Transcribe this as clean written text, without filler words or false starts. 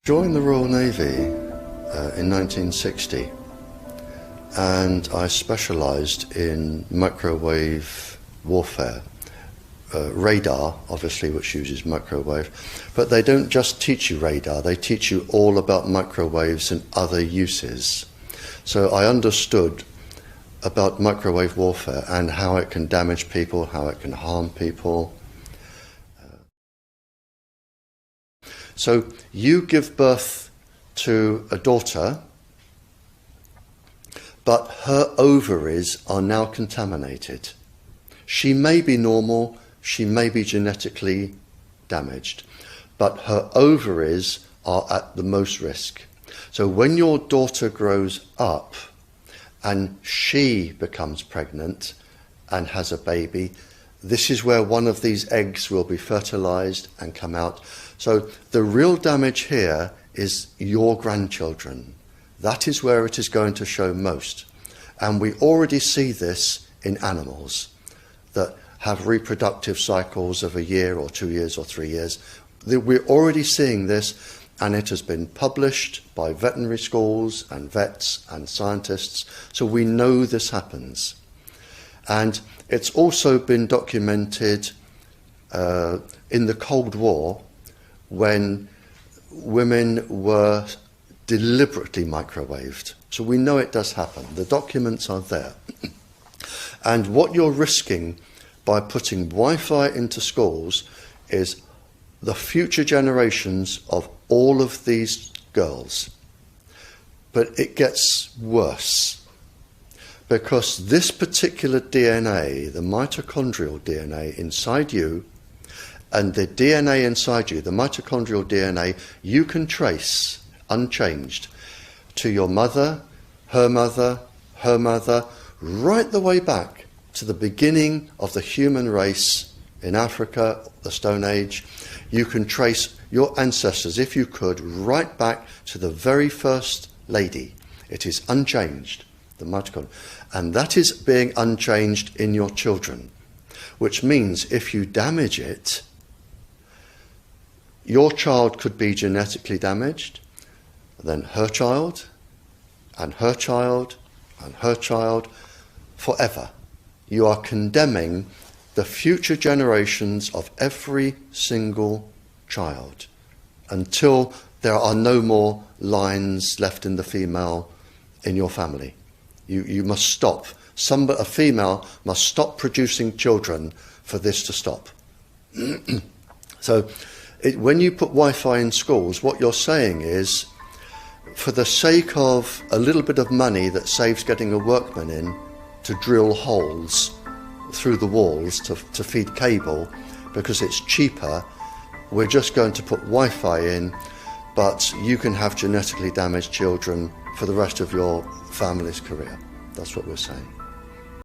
Joined the Royal Navy in 1960, and I specialised in microwave warfare. Radar, obviously, which uses microwave, but they don't just teach you radar, they teach you all about microwaves and other uses. So I understood about microwave warfare and how it can damage people, how it can harm people. So you give birth to a daughter, but her ovaries are now contaminated. She may be normal, she may be genetically damaged, but her ovaries are at the most risk. So when your daughter grows up and she becomes pregnant and has a baby, this is where one of these eggs will be fertilized and come out. So the real damage here is your grandchildren. That is where it is going to show most. And we already see this in animals that have reproductive cycles of a year or 2 years or 3 years. We're already seeing this, and it has been published by veterinary schools and vets and scientists, so we know this happens. And it's also been documented in the Cold War, when women were deliberately microwaved. So we know it does happen. The documents are there. And what you're risking by putting Wi-Fi into schools is the future generations of all of these girls. But it gets worse, because this particular DNA, the mitochondrial DNA inside you, and the DNA inside you, the mitochondrial DNA, you can trace unchanged to your mother, her mother, her mother, right the way back to the beginning of the human race in Africa, the Stone Age. You can trace your ancestors, if you could, right back to the very first lady. It is unchanged, the mitochondria. And that is being unchanged in your children, which means if you damage it, your child could be genetically damaged, then her child, and her child, and her child, forever. You are condemning the future generations of every single child until there are no more lines left in the female in your family. You must stop. A female must stop producing children for this to stop. So when you put Wi-Fi in schools, what you're saying is, for the sake of a little bit of money that saves getting a workman in to drill holes through the walls to feed cable, because it's cheaper, we're just going to put Wi-Fi in, but you can have genetically damaged children for the rest of your family's career. That's what we're saying.